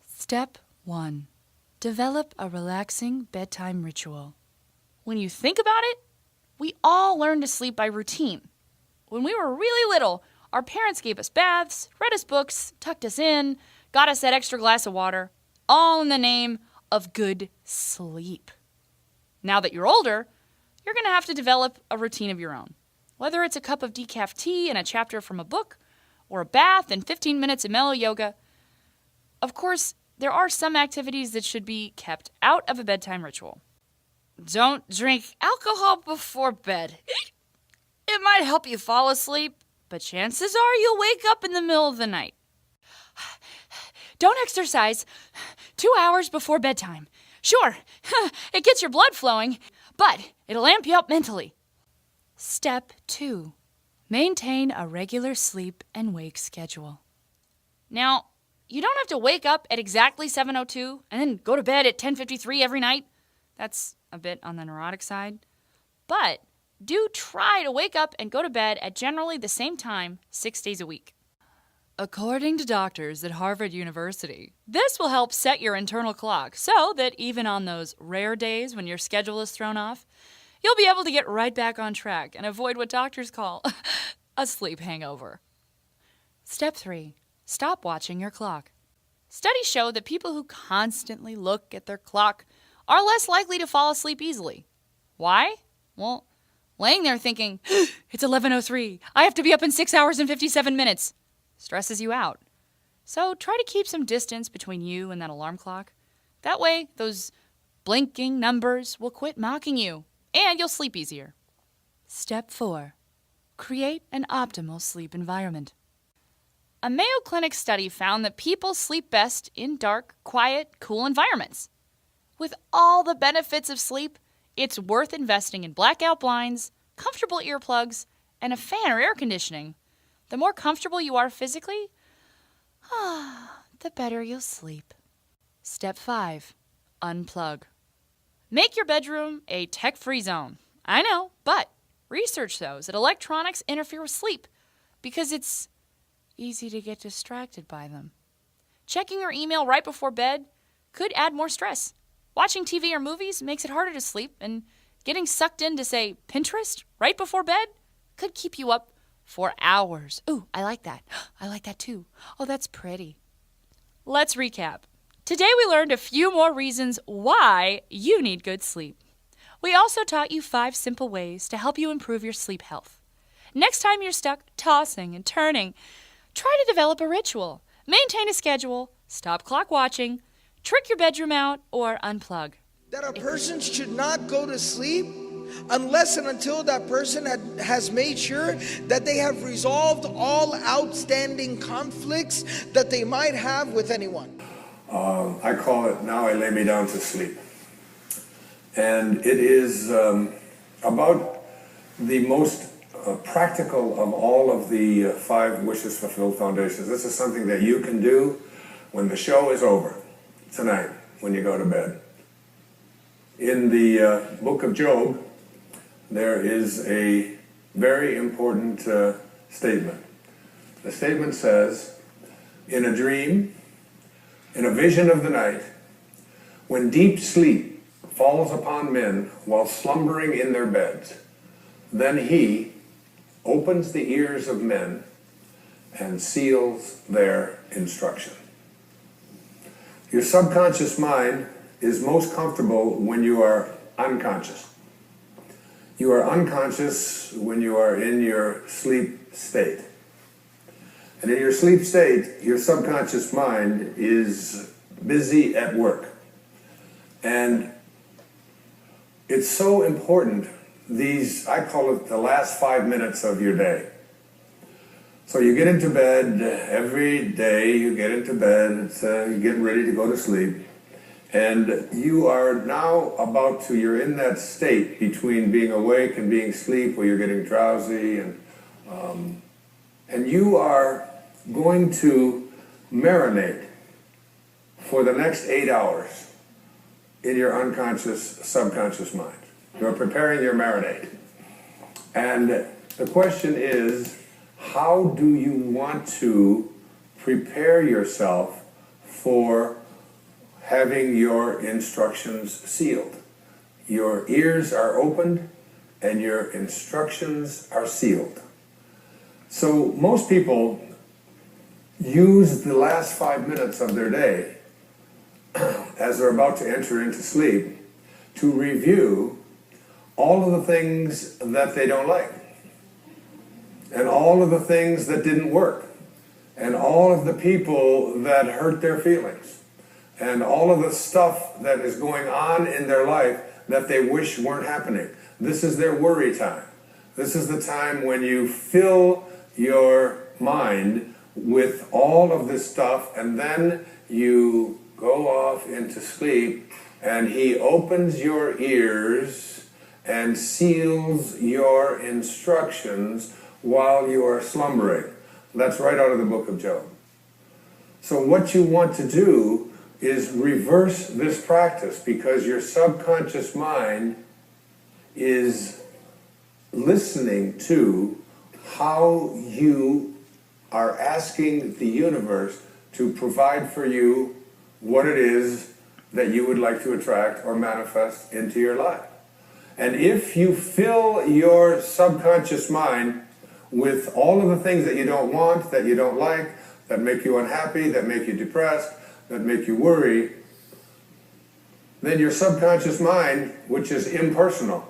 Step 1. Develop a relaxing bedtime ritual. When you think about it, we all learn to sleep by routine. When we were really little, our parents gave us baths, read us books, tucked us in, got us that extra glass of water, all in the name of good sleep. Now that you're older, you're going to have to develop a routine of your own. Whether it's a cup of decaf tea and a chapter from a book, or a bath and 15 minutes of mellow yoga. Of course, there are some activities that should be kept out of a bedtime ritual. Don't drink alcohol before bed. It might help you fall asleep, but chances are you'll wake up in the middle of the night. Don't exercise 2 hours before bedtime. Sure, it gets your blood flowing, but it'll amp you up mentally. Step 2. Maintain a regular sleep and wake schedule. Now, you don't have to wake up at exactly 7:02 and then go to bed at 10:53 every night. That's a bit on the neurotic side. But do try to wake up and go to bed at generally the same time 6 days a week. According to doctors at Harvard University, this will help set your internal clock so that even on those rare days when your schedule is thrown off, you'll be able to get right back on track and avoid what doctors call a sleep hangover. Step 3. Stop watching your clock. Studies show that people who constantly look at their clock are less likely to fall asleep easily. Why? Well, laying there thinking, it's 11:03, I have to be up in 6 hours and 57 minutes, stresses you out. So try to keep some distance between you and that alarm clock. That way, those blinking numbers will quit mocking you. And you'll sleep easier. Step 4. Create an optimal sleep environment. A Mayo Clinic study found that people sleep best in dark, quiet, cool environments. With all the benefits of sleep, it's worth investing in blackout blinds, comfortable earplugs, and a fan or air conditioning. The more comfortable you are physically, the better you'll sleep. Step 5. Unplug. Make your bedroom a tech-free zone. I know, but research shows that electronics interfere with sleep because it's easy to get distracted by them. Checking your email right before bed could add more stress. Watching TV or movies makes it harder to sleep, and getting sucked into, say, Pinterest right before bed could keep you up for hours. Ooh, I like that. I like that too. Oh, that's pretty. Let's recap. Today we learned a few more reasons why you need good sleep. We also taught you 5 simple ways to help you improve your sleep health. Next time you're stuck tossing and turning, try to develop a ritual, maintain a schedule, stop clock watching, trick your bedroom out, or unplug. That a person should not go to sleep unless and until that person has made sure that they have resolved all outstanding conflicts that they might have with anyone. I call it Now I Lay Me Down to Sleep. And it is about the most practical of all of the 5 Wishes Fulfilled foundations. This is something that you can do when the show is over, tonight, when you go to bed. In the book of Job, there is a very important statement. The statement says, in a dream, in a vision of the night, when deep sleep falls upon men while slumbering in their beds, then he opens the ears of men and seals their instruction. Your subconscious mind is most comfortable when you are unconscious. You are unconscious when you are in your sleep state. And in your sleep state, your subconscious mind is busy at work. And it's so important, I call it the last 5 minutes of your day. So you get into bed every day, you get into bed, you're getting ready to go to sleep. And you are now you're in that state between being awake and being asleep where you're getting drowsy and you are going to marinate for the next 8 hours in your unconscious, subconscious mind. You're preparing your marinade. And the question is, how do you want to prepare yourself for having your instructions sealed. Your ears are opened and your instructions are sealed. So most people use the last 5 minutes of their day as they're about to enter into sleep to review all of the things that they don't like, and all of the things that didn't work, and all of the people that hurt their feelings, and all of the stuff that is going on in their life that they wish weren't happening. This is their worry time. This is the time when you fill your mind with all of this stuff, and then you go off into sleep, and he opens your ears and seals your instructions while you are slumbering. That's right out of the book of Job. So what you want to do is reverse this practice, because your subconscious mind is listening to how you are asking the universe to provide for you what it is that you would like to attract or manifest into your life. And if you fill your subconscious mind with all of the things that you don't want, that you don't like, that make you unhappy, that make you depressed, that make you worry, then your subconscious mind, which is impersonal,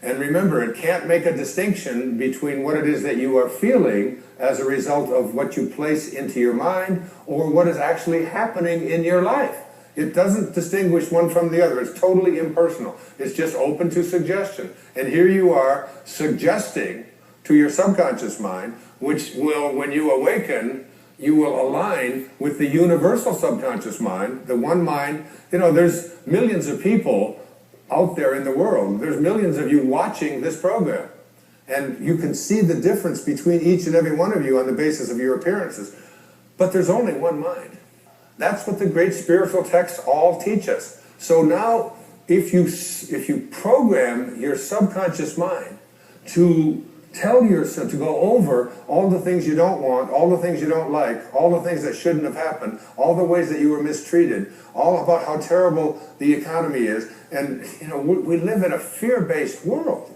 and remember, it can't make a distinction between what it is that you are feeling as a result of what you place into your mind or what is actually happening in your life. It doesn't distinguish one from the other. It's totally impersonal. It's just open to suggestion. And here you are suggesting to your subconscious mind, which will, when you awaken, you will align with the universal subconscious mind, the one mind. You know, there's millions of people out there in the world. There's millions of you watching this program. And you can see the difference between each and every one of you on the basis of your appearances. But there's only one mind. That's what the great spiritual texts all teach us. So now, if you program your subconscious mind to tell yourself, to go over all the things you don't want, all the things you don't like, all the things that shouldn't have happened, all the ways that you were mistreated, all about how terrible the economy is. And, you know, we live in a fear-based world.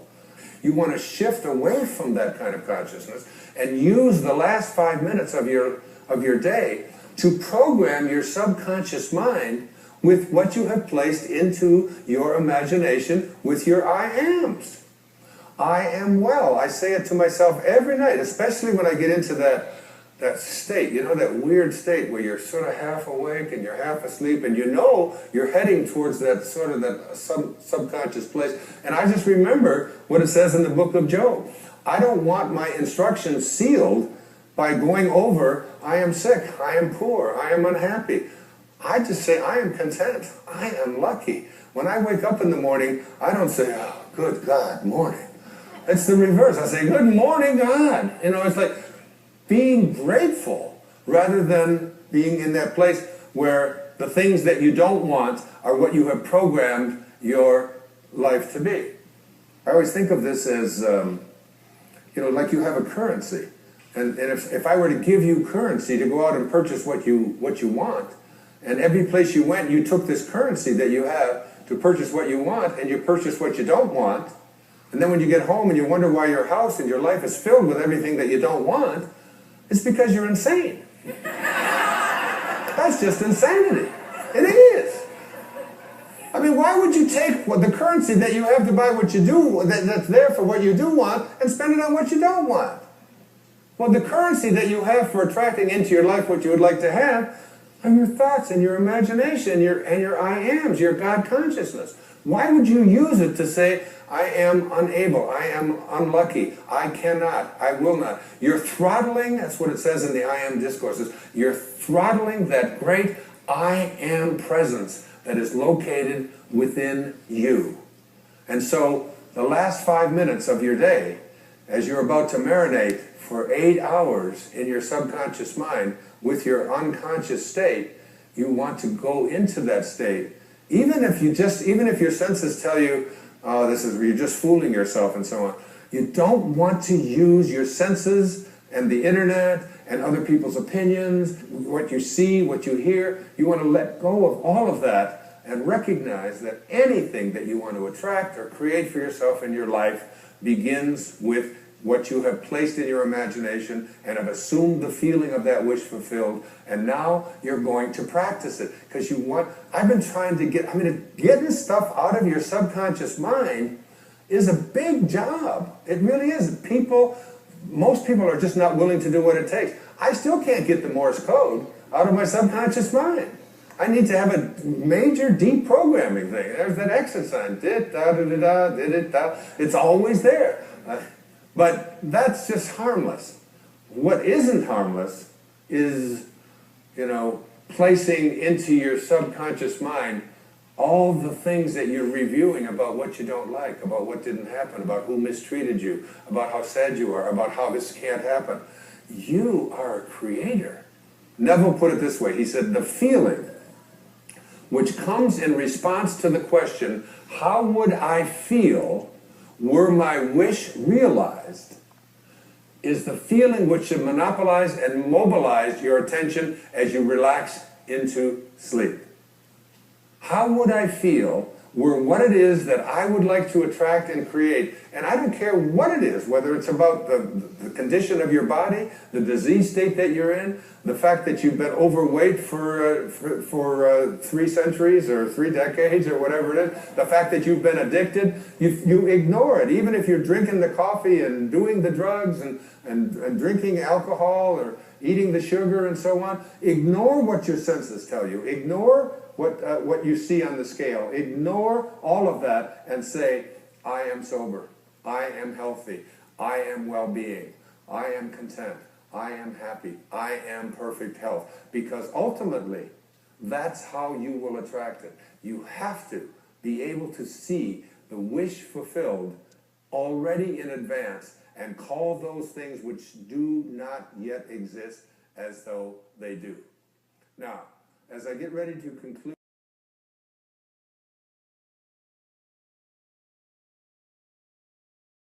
You want to shift away from that kind of consciousness and use the last 5 minutes of your day to program your subconscious mind with what you have placed into your imagination with your I ams. I am well. I say it to myself every night, especially when I get into that state, you know, that weird state where you're sort of half awake and you're half asleep, and you know you're heading towards that sort of that subconscious place. And I just remember what it says in the book of Job. I don't want my instructions sealed by going over, I am sick, I am poor, I am unhappy. I just say, I am content, I am lucky. When I wake up in the morning, I don't say, oh, good God, morning. It's the reverse. I say, good morning, God. You know, it's like being grateful rather than being in that place where the things that you don't want are what you have programmed your life to be. I always think of this as, you know, like you have a currency. And if I were to give you currency to go out and purchase what you want, and every place you went, you took this currency that you have to purchase what you want, and you purchase what you don't want, and then when you get home and you wonder why your house and your life is filled with everything that you don't want, it's because you're insane. That's just insanity. It is. I mean, why would you take the currency that you have to buy what you do, that's there for what you do want, and spend it on what you don't want? Well, the currency that you have for attracting into your life what you would like to have are your thoughts and your imagination and your I ams, your God consciousness. Why would you use it to say, I am unable, I am unlucky, I cannot, I will not? You're throttling, that's what it says in the I am discourses, you're throttling that great I am presence that is located within you. And so the last 5 minutes of your day, as you're about to marinate for 8 hours in your subconscious mind with your unconscious state, you want to go into that state. Even if your senses tell you, oh, you're just fooling yourself and so on. You don't want to use your senses and the internet and other people's opinions, what you see, what you hear. You want to let go of all of that and recognize that anything that you want to attract or create for yourself in your life begins with what you have placed in your imagination and have assumed the feeling of that wish fulfilled, and now you're going to practice it because you want. I've been trying to getting stuff out of your subconscious mind is a big job. It really is. Most people are just not willing to do what it takes. I still can't get the Morse code out of my subconscious mind. I need to have a major deprogramming thing. There's that exit sign. It's always there. But that's just harmless. What isn't harmless is, placing into your subconscious mind all the things that you're reviewing about what you don't like, about what didn't happen, about who mistreated you, about how sad you are, about how this can't happen. You are a creator. Neville put it this way. He said, the feeling which comes in response to the question, how would I feel were my wish realized, is the feeling which should monopolize and mobilize your attention as you relax into sleep. How would I feel were what it is that I would like to attract and create? And I don't care what it is, whether it's about the condition of your body, the disease state that you're in, the fact that you've been overweight for 3 centuries or 3 decades or whatever it is, the fact that you've been addicted, you ignore it. Even if you're drinking the coffee and doing the drugs and drinking alcohol or eating the sugar and so on, ignore what your senses tell you. Ignore what you see on the scale. Ignore all of that and say, I am sober. I am healthy. I am well-being. I am content. I am happy. I am perfect health. Because ultimately, that's how you will attract it. You have to be able to see the wish fulfilled already in advance and call those things which do not yet exist as though they do. Now, as I get ready to conclude,